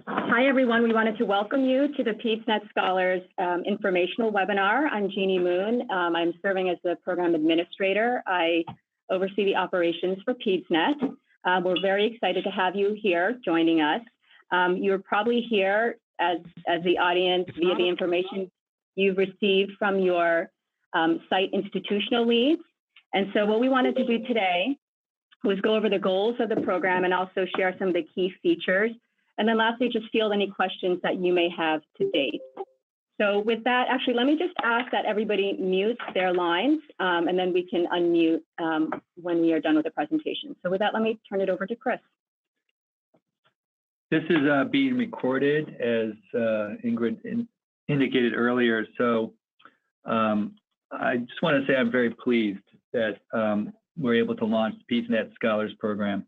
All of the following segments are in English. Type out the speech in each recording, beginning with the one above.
Hi, everyone. We wanted to welcome you to the PEDSnet Scholars informational webinar. I'm Jeannie Moon. I'm serving as the program administrator. I oversee the operations for PEDSnet. We're very excited to have you here joining us. You're probably here as the audience via the information you've received from your site institutional leads. And so what we wanted to do today was go over the goals of the program and also share some of the key features. And then lastly, just field any questions that you may have to date. So with that, actually, let me just ask that everybody mute their lines, and then we can unmute when we are done with the presentation. So with that, let me turn it over to Chris. This is being recorded, as Ingrid indicated earlier. So I just want to say I'm very pleased that we're able to launch the PEDSnet Scholars Program.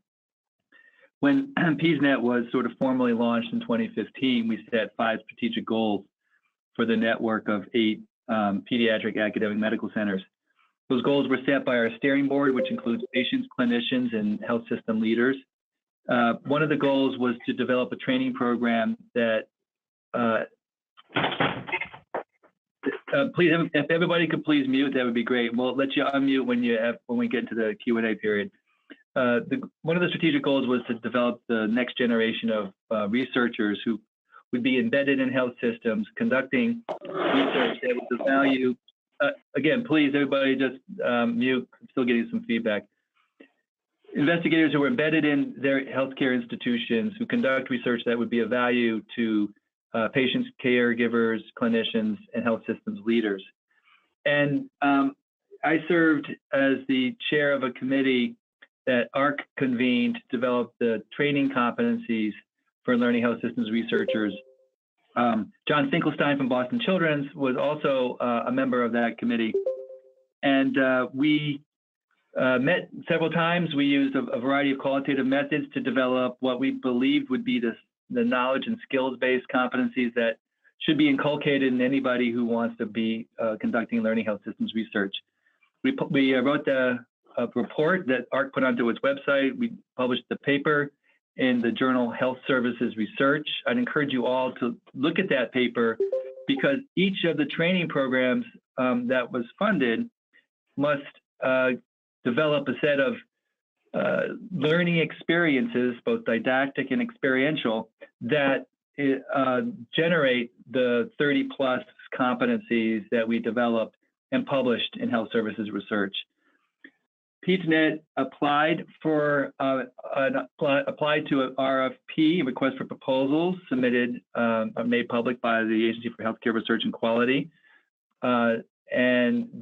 When PEDSnet was sort of formally launched in 2015, we set 5 strategic goals for the network of 8 pediatric academic medical centers. Those goals were set by our steering board, which includes patients, clinicians, and health system leaders. One of the goals was to develop a training program that, please, if everybody could please mute, that would be great. We'll let you unmute when we get into the Q&A period. One of the strategic goals was to develop the next generation of researchers who would be embedded in health systems, conducting research that was of value. Again, please, everybody just mute. I'm still getting some feedback. Investigators who were embedded in their healthcare institutions who conduct research that would be of value to patients, caregivers, clinicians, and health systems leaders. And I served as the chair of a committee that ARC convened to develop the training competencies for learning health systems researchers. John Finkelstein from Boston Children's was also a member of that committee. And we met several times. We used a variety of qualitative methods to develop what we believed would be the knowledge and skills-based competencies that should be inculcated in anybody who wants to be conducting learning health systems research. We wrote a report that ARC put onto its website. We published the paper in the journal Health Services Research. I'd encourage you all to look at that paper because each of the training programs that was funded must develop a set of learning experiences, both didactic and experiential, that generate the 30+ competencies that we developed and published in Health Services Research. PEDSnet applied to an RFP, request for proposals, submitted, made public by the Agency for Healthcare Research and Quality. And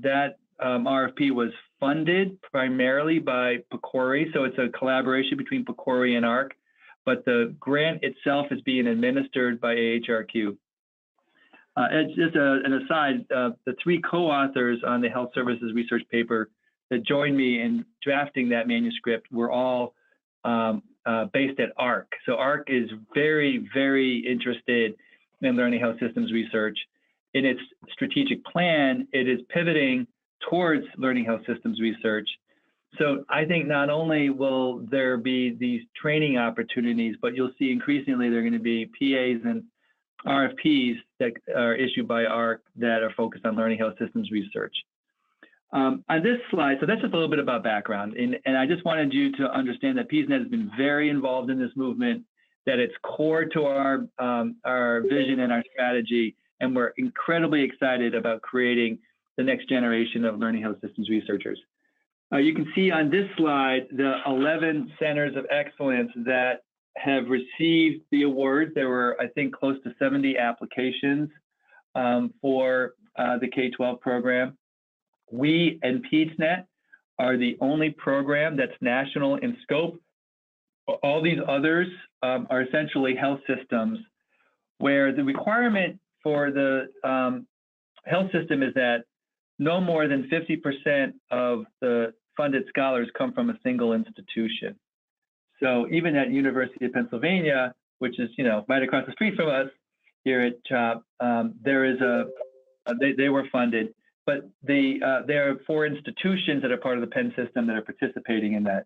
that RFP was funded primarily by PCORI, so it's a collaboration between PCORI and ARC, but the grant itself is being administered by AHRQ. As just an aside, the 3 co-authors on the Health Services Research paper that joined me in drafting that manuscript were all based at ARC. So ARC is very, very interested in learning health systems research. In its strategic plan, it is pivoting towards learning health systems research. So I think not only will there be these training opportunities, but you'll see increasingly there are going to be PAs and RFPs that are issued by ARC that are focused on learning health systems research. On this slide, so that's just a little bit about background. And I just wanted you to understand that PEDSnet has been very involved in this movement, that it's core to our vision and our strategy, and we're incredibly excited about creating the next generation of learning health systems researchers. You can see on this slide the 11 centers of excellence that have received the awards. There were, I think, close to 70 applications for the K-12 program. We and PEDSnet are the only program that's national in scope. All these others are essentially health systems where the requirement for the health system is that no more than 50% of the funded scholars come from a single institution. So even at University of Pennsylvania, which is right across the street from us here at CHOP, there is they were funded. But there are 4 institutions that are part of the Penn system that are participating in that.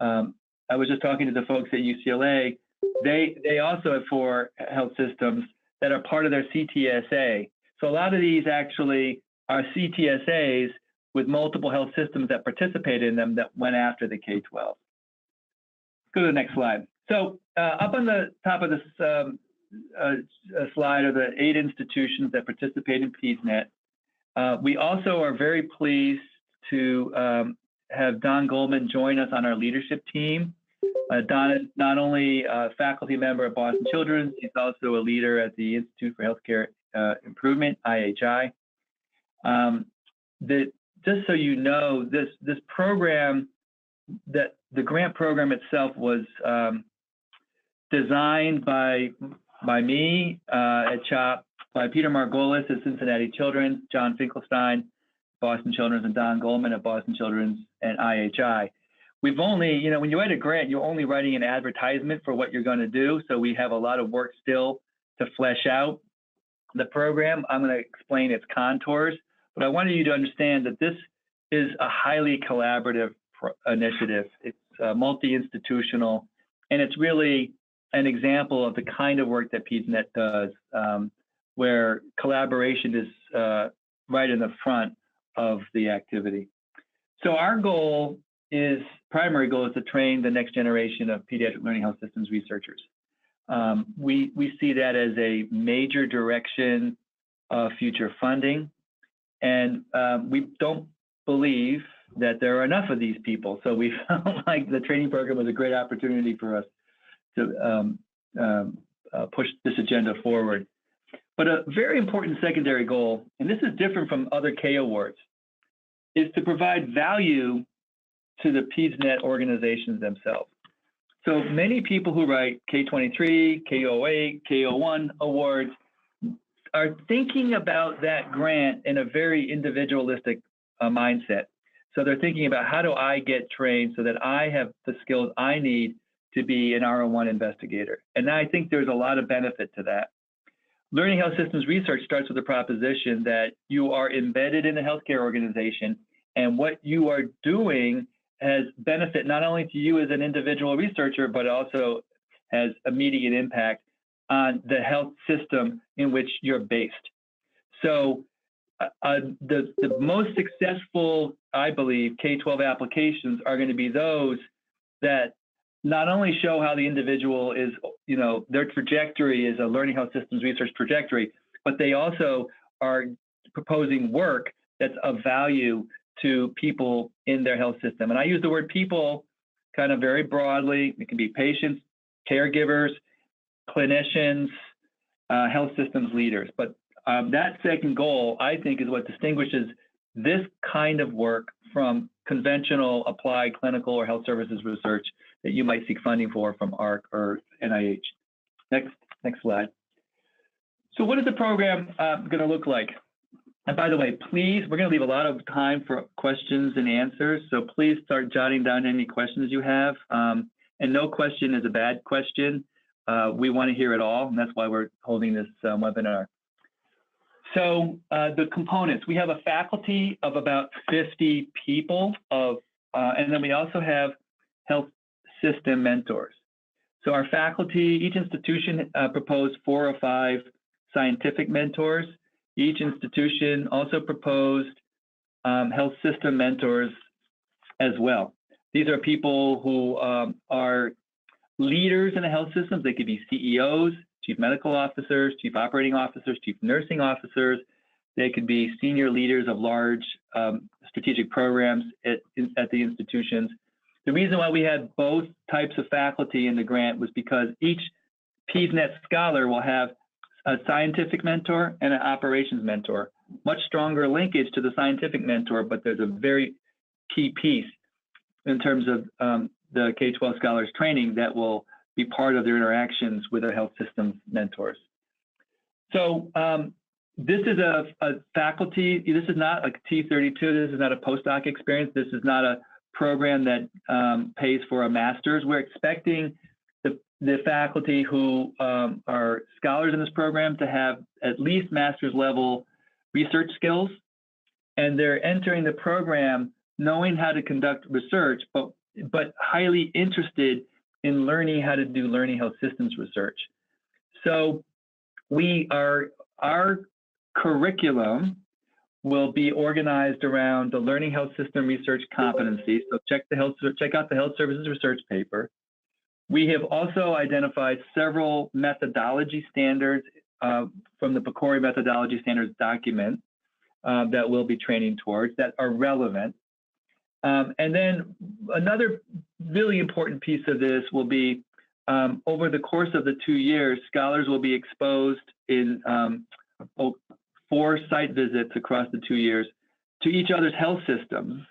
I was just talking to the folks at UCLA. they also have 4 health systems that are part of their CTSA. So a lot of these actually are CTSAs with multiple health systems that participate in them that went after the K-12. Go to the next slide. So up on the top of this slide are the 8 institutions that participate in PEDSnet. We also are very pleased to have Don Goldman join us on our leadership team. Don is not only a faculty member at Boston Children's, he's also a leader at the Institute for Healthcare Improvement, IHI. Just so you know, this program, that the grant program itself was designed by me at CHOP, by Peter Margolis at Cincinnati Children's, John Finkelstein, Boston Children's, and Don Goldman at Boston Children's and IHI. We've only, when you write a grant, you're only writing an advertisement for what you're going to do. So we have a lot of work still to flesh out the program. I'm going to explain its contours, but I wanted you to understand that this is a highly collaborative initiative. It's multi-institutional, and it's really an example of the kind of work that PEDSnet does, where collaboration is right in the front of the activity. So our primary goal is to train the next generation of pediatric learning health systems researchers. We see that as a major direction of future funding, and we don't believe that there are enough of these people. So we felt like the training program was a great opportunity for us to push this agenda forward. But a very important secondary goal, and this is different from other K awards, is to provide value to the PEDSnet organizations themselves. So many people who write K23, K08, K01 awards are thinking about that grant in a very individualistic mindset. So they're thinking about, how do I get trained so that I have the skills I need to be an R01 investigator? And I think there's a lot of benefit to that. Learning health systems research starts with the proposition that you are embedded in a healthcare organization, and what you are doing has benefit not only to you as an individual researcher, but also has immediate impact on the health system in which you're based. So the most successful, I believe, K-12 applications are going to be those that not only show how the individual is, their trajectory is a learning health systems research trajectory, but they also are proposing work that's of value to people in their health system. And I use the word people kind of very broadly. It can be patients, caregivers, clinicians, health systems leaders. But that second goal, I think, is what distinguishes this kind of work from conventional applied clinical or health services research that you might seek funding for from ARC or NIH. Next slide. So what is the program going to look like? And by the way, please, we're going to leave a lot of time for questions and answers. So please start jotting down any questions you have. And no question is a bad question. We want to hear it all, and that's why we're holding this webinar. So the components, we have a faculty of about 50 people, and then we also have health system mentors. So our faculty, each institution proposed 4 or 5 scientific mentors. Each institution also proposed health system mentors as well. These are people who are leaders in the health systems. They could be CEOs, chief medical officers, chief operating officers, chief nursing officers. They could be senior leaders of large strategic programs at the institutions. The reason why we had both types of faculty in the grant was because each PEDSnet scholar will have a scientific mentor and an operations mentor. Much stronger linkage to the scientific mentor, but there's a very key piece in terms of the K-12 scholars training that will be part of their interactions with their health systems mentors. So this is a faculty, this is not like T32, this is not a postdoc experience, this is not a program that pays for a master's. We're expecting the faculty who are scholars in this program to have at least master's level research skills, and they're entering the program knowing how to conduct research, but highly interested in learning how to do learning health systems research. So our curriculum will be organized around the learning health system research competencies. So check out the health services research paper. We have also identified several methodology standards from the PCORI methodology standards document that we'll be training towards that are relevant. And then another really important piece of this will be over the course of the 2 years, scholars will be exposed in 4 site visits across the 2 years to each other's health systems,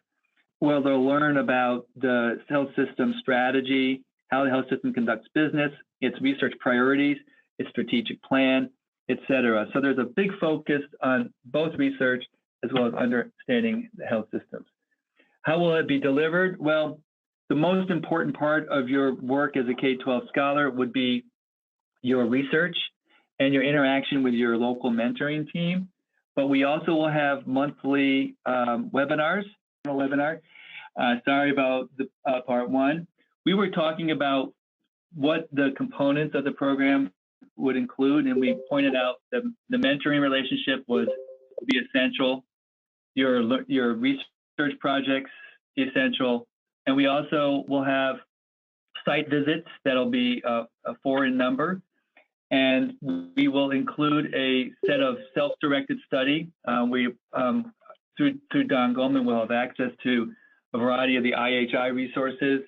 where they'll learn about the health system strategy, how the health system conducts business, its research priorities, its strategic plan, et cetera. So there's a big focus on both research as well as understanding the health systems. How will it be delivered? Well, the most important part of your work as a K-12 scholar would be your research and your interaction with your local mentoring team. But we also will have monthly webinars. Sorry about the part 1. We were talking about what the components of the program would include, and we pointed out that the mentoring relationship would be essential. Your research projects essential, and we also will have site visits that'll be 4 in number, and we will include a set of self-directed study. Through Don Goldman, we'll have access to a variety of the IHI resources,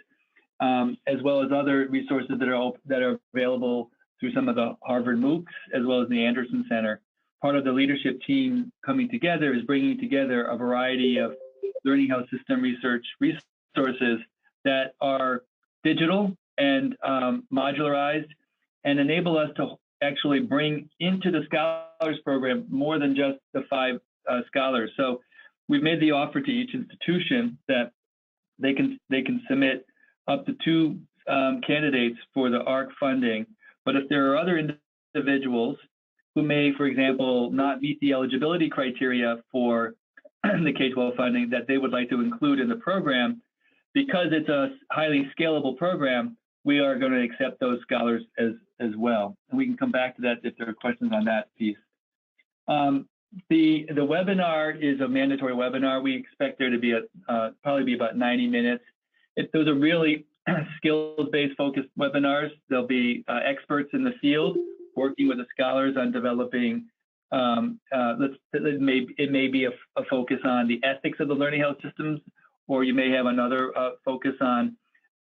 as well as other resources that are available through some of the Harvard MOOCs, as well as the Anderson Center. Part of the leadership team coming together is bringing together a variety of learning health system research resources that are digital and modularized and enable us to actually bring into the scholars program more than just the 5 scholars. So we've made the offer to each institution that they can submit up to 2 candidates for the ARC funding. But if there are other individuals who may, for example, not meet the eligibility criteria for the K-12 funding that they would like to include in the program, because it's a highly scalable program, we are going to accept those scholars as well. And we can come back to that if there are questions on that piece. The webinar is a mandatory webinar. We expect there to be probably be about 90 minutes. Those are really skills-based focused webinars. There'll be experts in the field working with the scholars on developing. It may be a focus on the ethics of the learning health systems, or you may have another focus on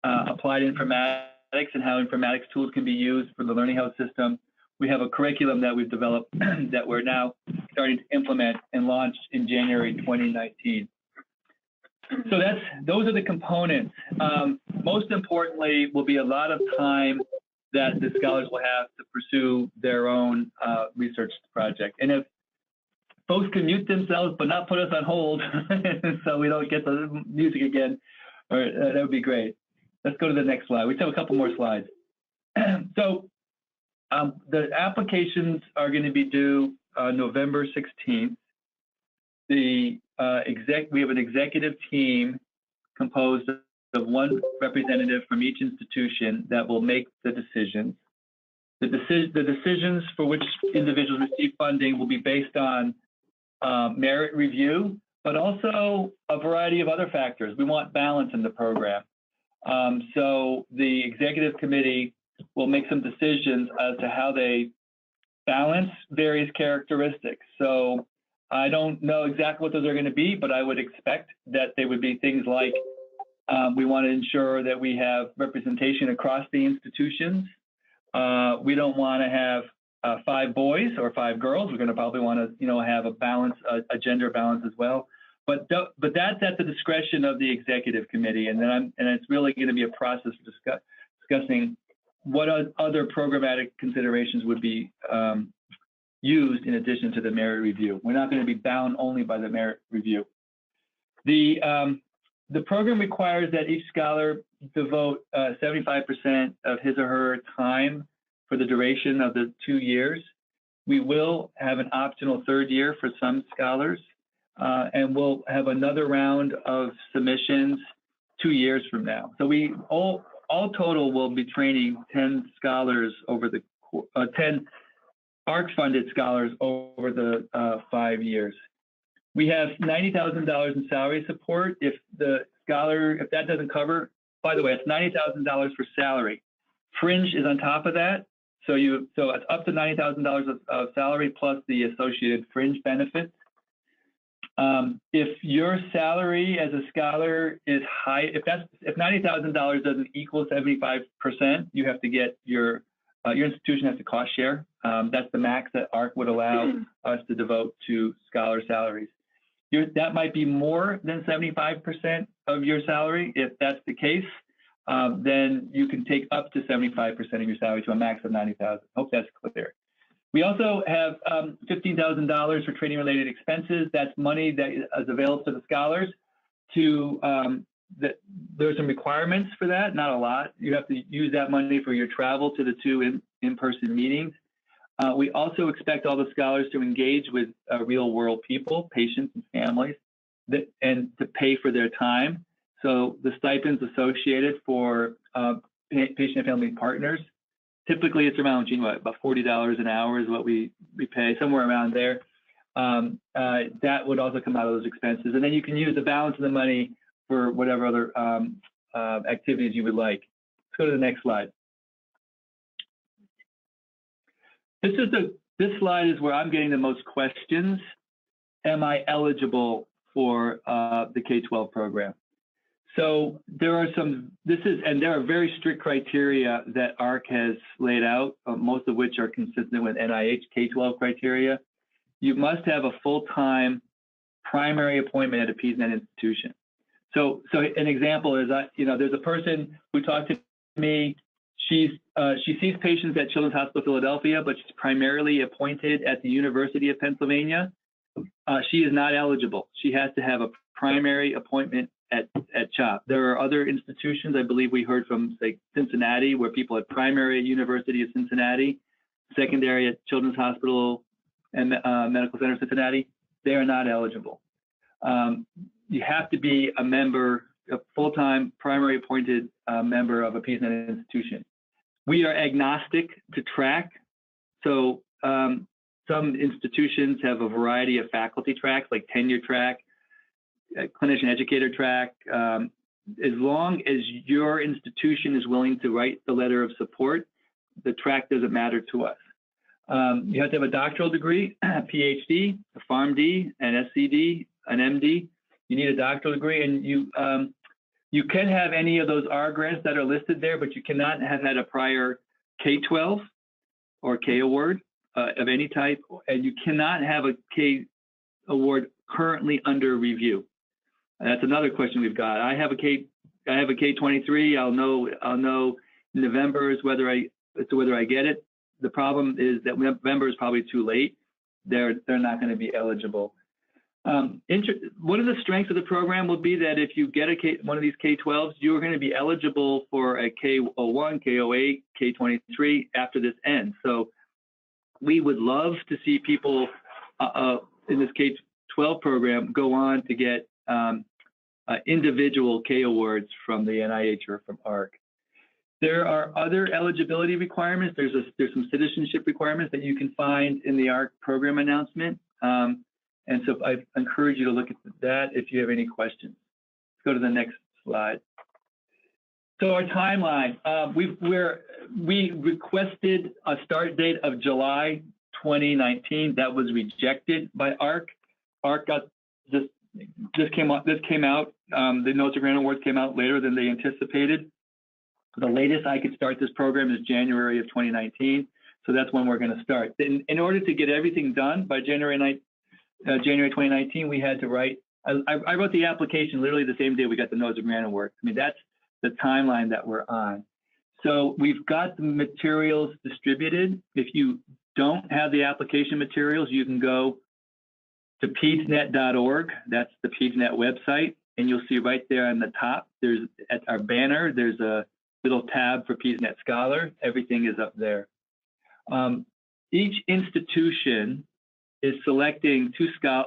applied informatics and how informatics tools can be used for the learning health system. We have a curriculum that we've developed that we're now starting to implement and launch in January 2019. So those are the components. Most importantly, will be a lot of time that the scholars will have to pursue their own research project. And if folks can mute themselves but not put us on hold so we don't get the music again, that would be great. Let's go to the next slide. We have a couple more slides. So the applications are going to be due November 16th. We have an executive team composed of 1 representative from each institution that will make the decisions. The decisions for which individuals receive funding will be based on merit review, but also a variety of other factors. We want balance in the program. So the executive committee will make some decisions as to how they balance various characteristics. So I don't know exactly what those are going to be, but I would expect that they would be things like we want to ensure that we have representation across the institutions. We don't want to have 5 boys or 5 girls. We're going to probably want to, have a balance, a gender balance as well. But that's at the discretion of the executive committee, and it's really going to be a process for discussing what other programmatic considerations would be used in addition to the merit review. We're not going to be bound only by the merit review. The program requires that each scholar devote 75% of his or her time for the duration of the 2 years. We will have an optional 3rd year for some scholars, and we'll have another round of submissions 2 years from now. So all all total, we'll be training 10 scholars over the 10 ARC-funded scholars over the 5 years. We have $90,000 in salary support. If the scholar, if that doesn't cover, by the way, it's $90,000 for salary. Fringe is on top of that. So it's up to $90,000 of salary plus the associated fringe benefits. If your salary as a scholar is high, if $90,000 doesn't equal 75%, you have to get your institution has to cost share. That's the max that ARC would allow us to devote to scholar salaries. That might be more than 75% of your salary. If that's the case, then you can take up to 75% of your salary to a max of $90,000. Hope that's clear. We also have $15,000 for training-related expenses. That's money that is available to the scholars. There are some requirements for that, not a lot. You have to use that money for your travel to the 2 in-person meetings. We also expect all the scholars to engage with real-world people, patients and families, and to pay for their time. So the stipends associated for patient and family partners, typically it's around about $40 an hour is what we pay, somewhere around there. That would also come out of those expenses. And then you can use the balance of the money for whatever other activities you would like. Let's go to the next slide. This slide is where I'm getting the most questions. Am I eligible for the K-12 program? So there are there are very strict criteria that ARC has laid out, most of which are consistent with NIH K-12 criteria. You must have a full-time primary appointment at a PEDSnet institution. So an example is, there's a person who talked to me. She sees patients at Children's Hospital Philadelphia, but she's primarily appointed at the University of Pennsylvania. She is not eligible. She has to have a primary appointment at CHOP. There are other institutions, I believe we heard from, say, Cincinnati, where people have primary at University of Cincinnati, secondary at Children's Hospital and Medical Center of Cincinnati. They are not eligible. You have to be a member, a full-time primary appointed member of a PEDSnet institution. We are agnostic to track. So some institutions have a variety of faculty tracks, like tenure track, clinician educator track. As long as your institution is willing to write the letter of support, the track doesn't matter to us. You have to have a doctoral degree, a PhD, a PharmD, an SCD, an MD. You need a doctoral degree, and you can have any of those R grants that are listed there, but you cannot have had a prior K-12 or K award of any type, and you cannot have a K award currently under review. And that's another question we've got. I have a K-23. I'll know in November as to whether I get it. The problem is that November is probably too late. They're not going to be eligible. One of the strengths of the program will be that if you get one of these K-12s, you're going to be eligible for a K-01, K-08, K-23 after this ends. So we would love to see people in this K-12 program go on to get individual K awards from the NIH or from ARC. There are other eligibility requirements. There's some citizenship requirements that you can find in the ARC program announcement. And so I encourage you to look at that if you have any questions. Let's go to the next slide. So our timeline, we requested a start date of July 2019. That was rejected by ARC. ARC got this came out. The Notes of Grant Awards came out later than they anticipated. The latest I could start this program is January of 2019. So that's when we're going to start. In order to get everything done by January 2019, we had to write. I wrote the application literally the same day we got the Notes of Grant Awards. I mean, that's the timeline that we're on. So we've got the materials distributed. If you don't have the application materials, you can go to PEDSnet.org. That's the PEDSnet website. And you'll see right there on the top, at our banner, there's a little tab for PEDSnet Scholar. Everything is up there. Each institution is selecting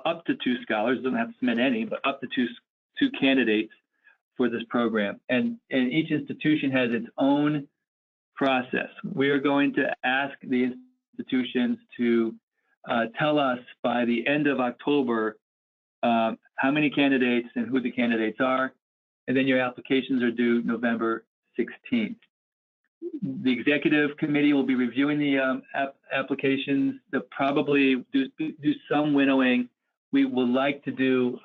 up to two scholars, doesn't have to submit any, but up to two candidates for this program. And each institution has its own process. We are going to ask the institutions to tell us by the end of October how many candidates and who the candidates are, and then your applications are due November 16th. The executive committee will be reviewing the applications. They'll probably do some winnowing. We would like to do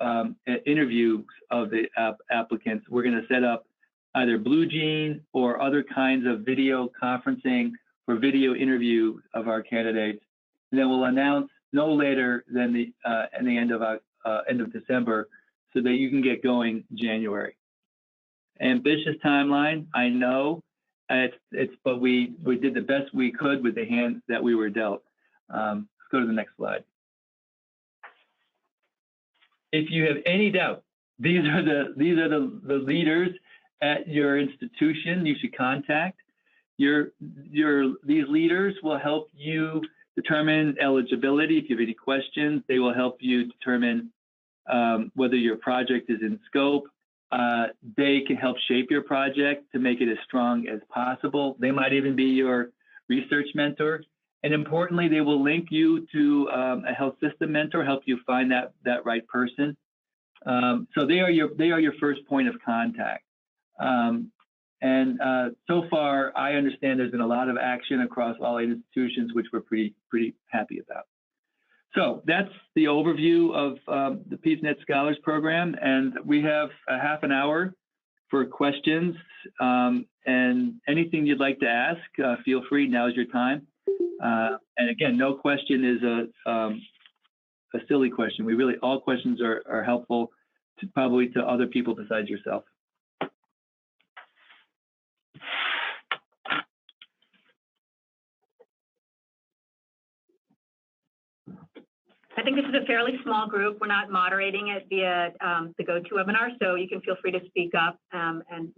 interviews of the applicants. We're going to set up either BlueJean or other kinds of video conferencing for video interview of our candidates. And then we'll announce no later than the end of December, so that you can get going January. Ambitious timeline, I know. But we did the best we could with the hand that we were dealt. Let's go to the next slide. If you have any doubt, these are the leaders at your institution you should contact. These leaders will help you determine eligibility. If you have any questions, they will help you determine whether your project is in scope. They can help shape your project to make it as strong as possible. They might even be your research mentor. And importantly, they will link you to a health system mentor, help you find that right person. So they are your first point of contact. So far, I understand there's been a lot of action across all 8 institutions, which we're pretty happy about. So that's the overview of the PEDSnet Scholars Program, and we have a half an hour for questions, and anything you'd like to ask, feel free. Now is your time. And again, no question is a silly question. All questions are helpful probably to other people besides yourself. I think this is a fairly small group. We're not moderating it via the GoToWebinar, so you can feel free to speak up and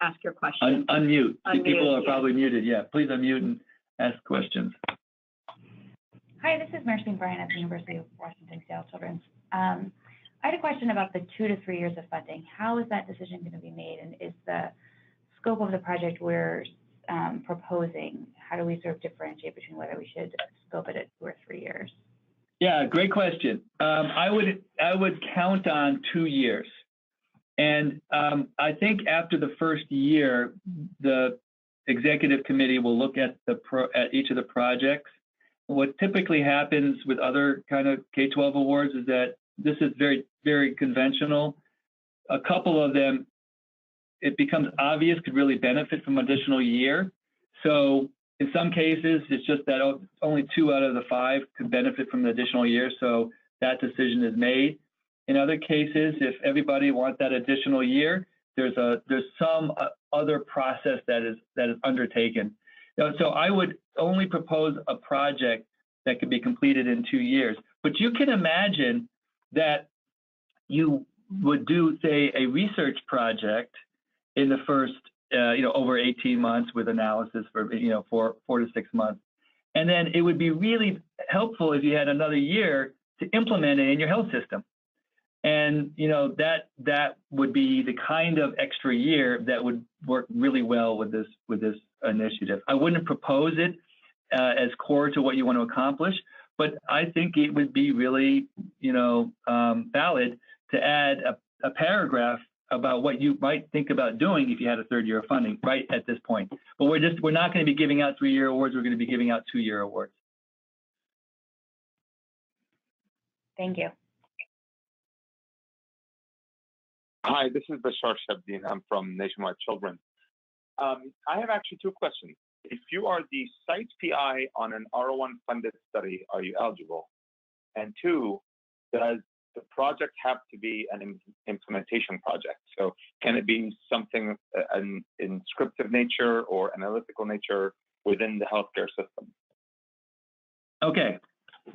ask your question. Unmute. People are yeah. probably muted. Yeah, please unmute and ask questions. Hi, this is Marceline Bryan at the University of Washington, Seattle Children's. I had a question about the 2 to 3 years of funding. How is that decision going to be made, and is the scope of the project we're proposing, how do we sort of differentiate between whether we should scope it at 2 or 3 years? Yeah, great question. I would count on 2 years, and I think after the first year, the executive committee will look at each of the projects. What typically happens with other kind of K-12 awards is that this is very, very conventional. A couple of them, it becomes obvious, could really benefit from additional year. So in some cases, it's just that only 2 out of the 5 could benefit from the additional year, so that decision is made. In other cases, if everybody wants that additional year, there's some other process that is undertaken. So I would only propose a project that could be completed in 2 years. But you can imagine that you would do, say, a research project in the first over 18 months with analysis for 4 to 6 months, and then it would be really helpful if you had another year to implement it in your health system, and that would be the kind of extra year that would work really well with this initiative. I wouldn't propose it as core to what you want to accomplish, but I think it would be really valid to add a paragraph about what you might think about doing if you had a 3rd year of funding right at this point. But we're not going to be giving out 3-year awards. We're going to be giving out 2-year awards. Thank you. Hi, this is Bashar Shabdin. I'm from Nationwide Children. I have actually 2 questions. If you are the site PI on an R01 funded study, are you eligible? And 2, does the project have to be an implementation project? So can it be something in scriptive nature or analytical nature within the healthcare system? Okay,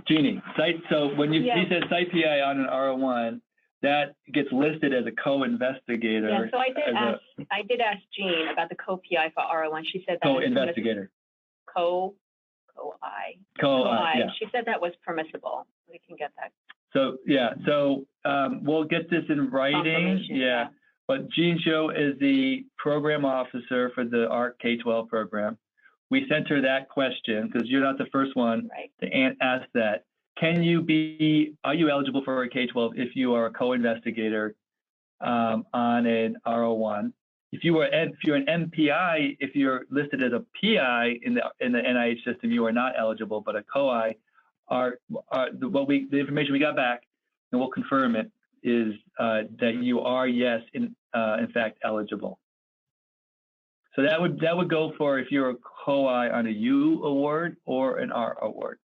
Jeannie, so when you said site PI on an R01, that gets listed as a co-investigator. Yeah, so I did ask Jean about the co-PI for R01. She said that co-investigator. Co-I. Yeah. She said that was permissible. We can get that. So we'll get this in writing. Yeah. But Jean Cho is the program officer for the ARC K-12 program. We sent her that question because you're not the first one to ask that. Are you eligible for a K-12 if you are a co-investigator on an R01? If you're an MPI, if you're listed as a PI in the NIH system, you are not eligible, but a COI the information we got back, and we'll confirm it, is that you are, yes, in fact, eligible. So that would go for if you're a COI on a U award or an R award.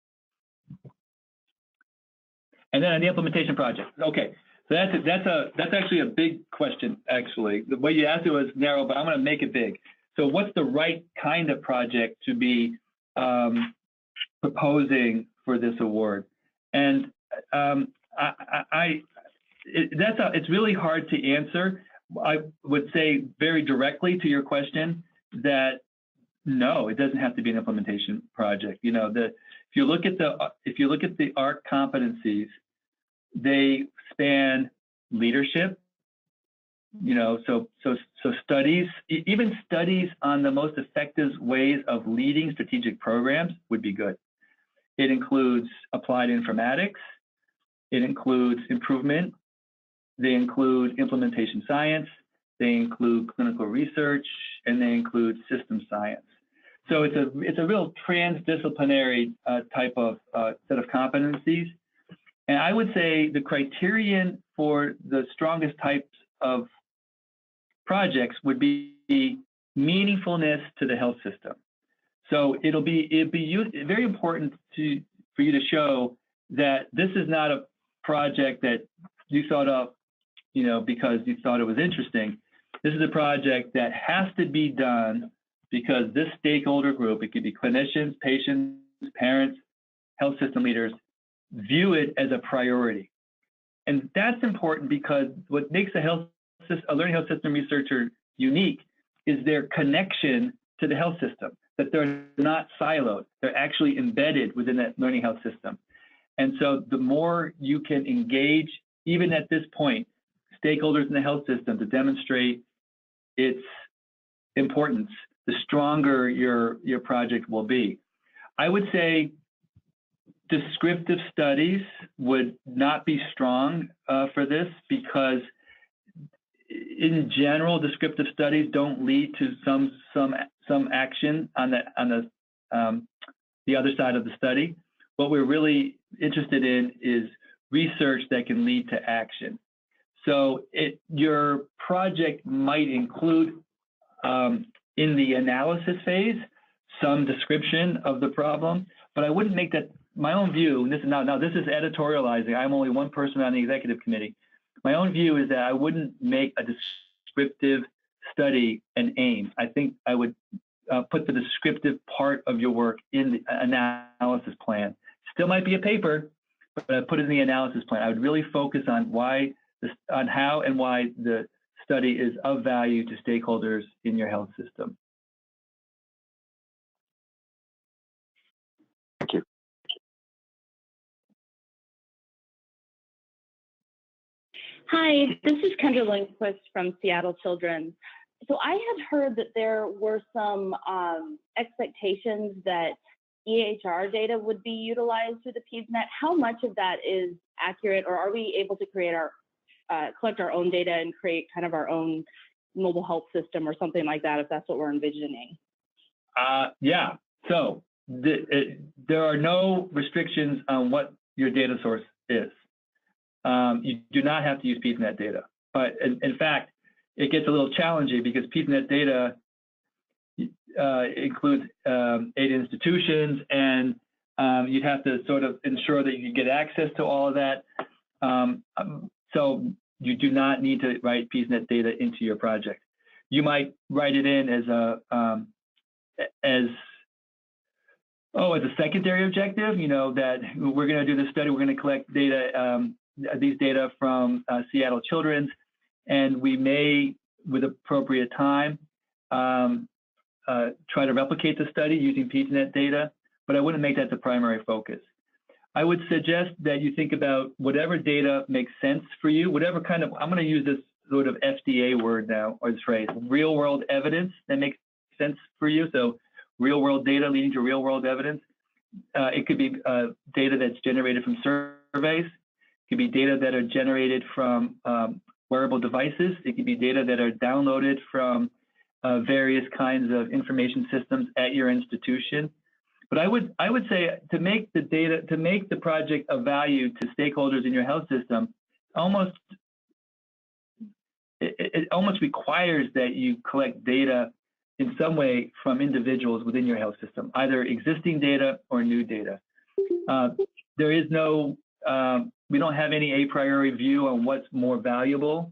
And then on the implementation project, okay. So that's actually a big question. Actually, the way you asked it was narrow, but I'm going to make it big. So what's the right kind of project to be proposing for this award? And it's really hard to answer. I would say very directly to your question that no, it doesn't have to be an implementation project. You know, if you look at the ARC competencies, they span leadership. You know, so studies, even studies on the most effective ways of leading strategic programs would be good. It includes applied informatics. It includes improvement. They include implementation science. They include clinical research, and they include system science. So it's a real transdisciplinary type of set of competencies. And I would say the criterion for the strongest types of projects would be meaningfulness to the health system. So it'd be very important for you to show that this is not a project that you thought of, you know, because you thought it was interesting. This is a project that has to be done because this stakeholder group, it could be clinicians, patients, parents, health system leaders, view it as a priority. And that's important because what makes a learning health system researcher unique is their connection to the health system, that they're not siloed, they're actually embedded within that learning health system. And so the more you can engage, even at this point, stakeholders in the health system to demonstrate its importance, the stronger your project will be. I would say descriptive studies would not be strong for this because in general, descriptive studies don't lead to some action on the other side of the study. What we're really interested in is research that can lead to action. So your project might include in the analysis phase some description of the problem, but I wouldn't make that my own view. And this is editorializing. I'm only one person on the executive committee. My own view is that I wouldn't make a descriptive study an aim. I think I would put the descriptive part of your work in the analysis plan. Still might be a paper, but I put it in the analysis plan. I would really focus on how and why the study is of value to stakeholders in your health system. Thank you. Hi, this is Kendra Lindquist from Seattle Children's. So I had heard that there were some expectations that EHR data would be utilized through the PEDSnet. How much of that is accurate, or are we able to create collect our own data and create kind of our own mobile health system or something like that, if that's what we're envisioning? Yeah, so there are no restrictions on what your data source is. You do not have to use PEDSnet data, but in fact, it gets a little challenging because PEDSnet data includes 8 institutions, and you'd have to sort of ensure that you can get access to all of that. So you do not need to write PEDSnet data into your project. You might write it in as a secondary objective. You know that we're going to do this study. We're going to collect data, these data from Seattle Children's, and we may, with appropriate time, try to replicate the study using PEDSnet data, but I wouldn't make that the primary focus. I would suggest that you think about whatever data makes sense for you, whatever kind of, I'm going to use this sort of FDA word now, or this phrase, real world evidence. That makes sense for you. So real world data leading to real world evidence. It could be data that's generated from surveys. It could be data that are generated from wearable devices. It could be data that are downloaded from various kinds of information systems at your institution. But I would say to make the project of value to stakeholders in your health system, it almost requires that you collect data in some way from individuals within your health system, either existing data or new data. There is no, we don't have any a priori view on what's more valuable.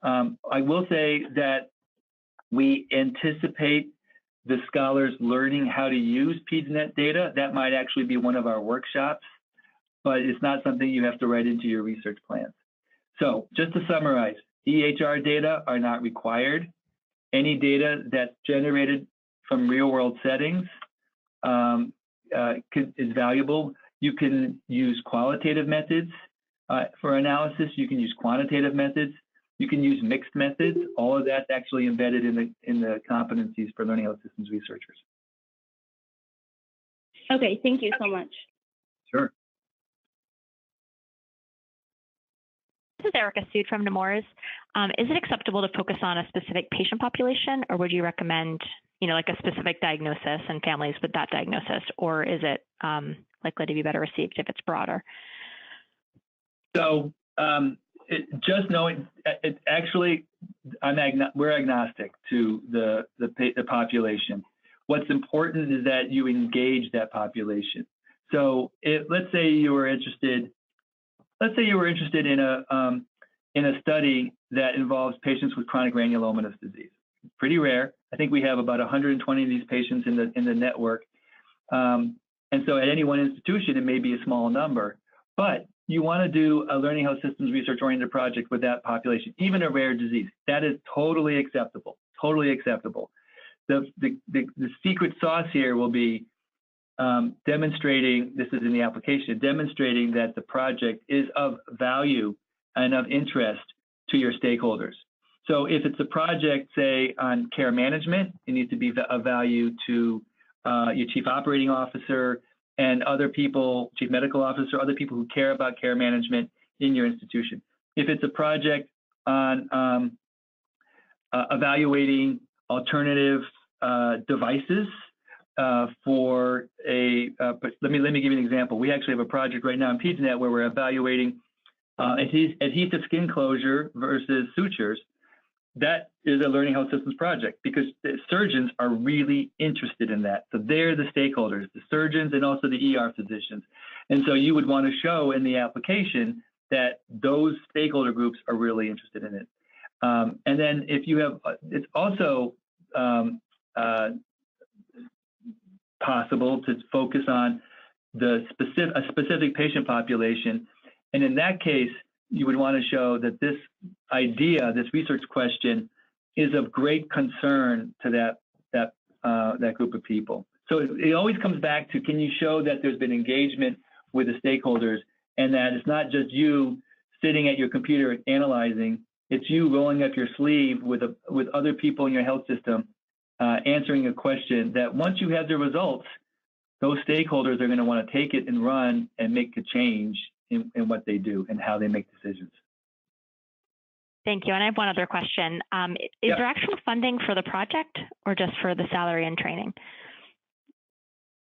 I will say that we anticipate the scholars learning how to use PEDSnet data. That might actually be one of our workshops, but it's not something you have to write into your research plans. So just to summarize, EHR data are not required. Any data that's generated from real world settings is valuable. You can use qualitative methods for analysis. You can use quantitative methods. You can use mixed methods. All of that's actually embedded in the competencies for learning health systems researchers. Okay, thank you so much. Sure. This is Erica Sood from Nemours. Is it acceptable to focus on a specific patient population, or would you recommend, like a specific diagnosis and families with that diagnosis, or is it likely to be better received if it's broader? So just knowing, we're agnostic to the population. What's important is that you engage that population. So let's say you were interested in a study that involves patients with chronic granulomatous disease. Pretty rare. I think we have about 120 of these patients in the network. And so at any one institution, it may be a small number, but you want to do a learning health systems research-oriented project with that population, even a rare disease. That is totally acceptable, totally acceptable. The secret sauce here will be demonstrating, this is in the application, demonstrating that the project is of value and of interest to your stakeholders. So if it's a project, say, on care management, it needs to be of value to your chief operating officer and other people, chief medical officer, other people who care about care management in your institution. If it's a project on evaluating alternative devices for but let me give you an example. We actually have a project right now in PEDSnet where we're evaluating adhesive skin closure versus sutures. That is a learning health systems project because the surgeons are really interested in that. So they're the stakeholders, the surgeons and also the ER physicians. And so you would want to show in the application that those stakeholder groups are really interested in it. And then if you have, it's also possible to focus on a specific patient population. And in that case, you would want to show that this idea, this research question, is of great concern to that group of people. So it always comes back to, can you show that there's been engagement with the stakeholders and that it's not just you sitting at your computer analyzing, it's you rolling up your sleeve with other people in your health system, answering a question that once you have the results, those stakeholders are going to want to take it and run and make a change in what they do and how they make decisions. Thank you. And I have one other question. Is there actual funding for the project or just for the salary and training?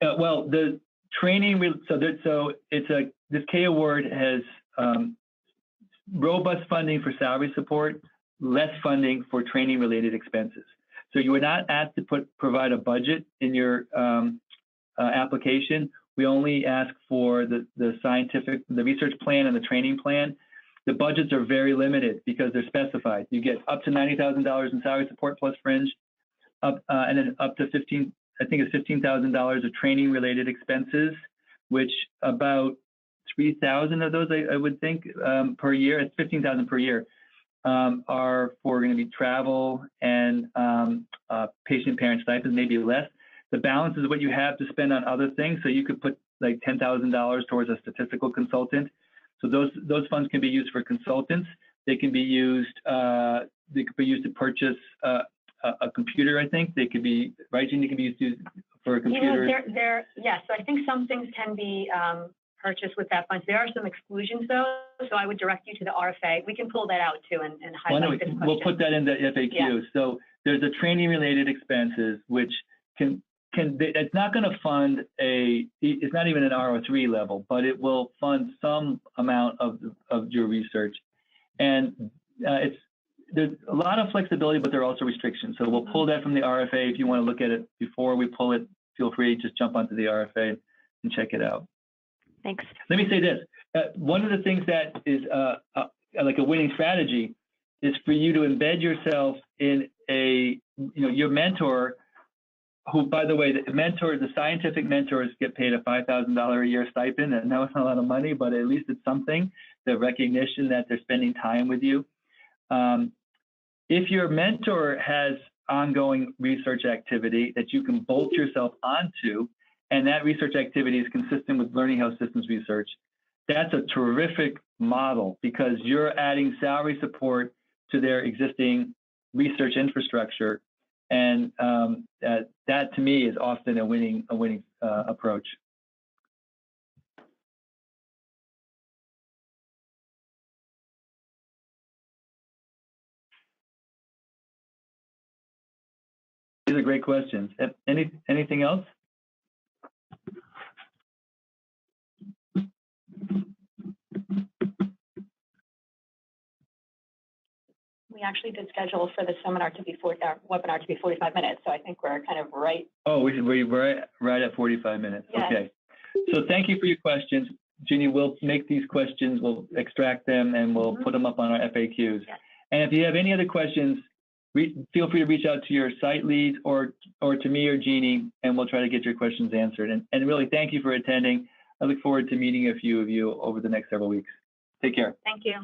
Well, the training, this K award has robust funding for salary support, less funding for training related expenses. So you were not asked to provide a budget in your application. We only ask for the research plan and the training plan. The budgets are very limited because they're specified. You get up to $90,000 in salary support plus fringe, and then up to $15,000 of training related expenses, which about 3,000 of those, I would think, per year. It's 15,000 per year. Are for going to be travel and patient parent stipends, maybe less. The balance is what you have to spend on other things. So you could put like $10,000 towards a statistical consultant. So those funds can be used for consultants. They can be used. They could be used to purchase a computer. I think they could be right. Jeannie, can be used for a computer. Yes. So I think some things can be purchased with that funds. There are some exclusions though, so I would direct you to the RFA. We can pull that out too and highlight this question. We'll put that in the FAQ. Yeah. So there's the training-related expenses, which it's not going to fund it's not even an R03 level, but it will fund some amount of your research. And there's a lot of flexibility, but there are also restrictions. So we'll pull that from the RFA. If you want to look at it before we pull it, feel free, just jump onto the RFA and check it out. Thanks. Let me say this. One of the things that is like a winning strategy is for you to embed yourself in your mentor, who, by the way, the scientific mentors get paid a $5,000 a year stipend. And now it's not a lot of money, but at least it's something, the recognition that they're spending time with you. If your mentor has ongoing research activity that you can bolt yourself onto, and that research activity is consistent with learning health systems research, that's a terrific model because you're adding salary support to their existing research infrastructure. And that to me is often a winning approach. These are great questions. Anything else? We actually did schedule for the seminar to be webinar to be 45 minutes, so I think we're kind of right. Oh, we're right at 45 minutes. Yes. Okay. So thank you for your questions. Jeannie, we'll make these questions, we'll extract them, and we'll put them up on our FAQs. Yes. And if you have any other questions, feel free to reach out to your site lead or to me or Jeannie, and we'll try to get your questions answered. And really, thank you for attending. I look forward to meeting a few of you over the next several weeks. Take care. Thank you.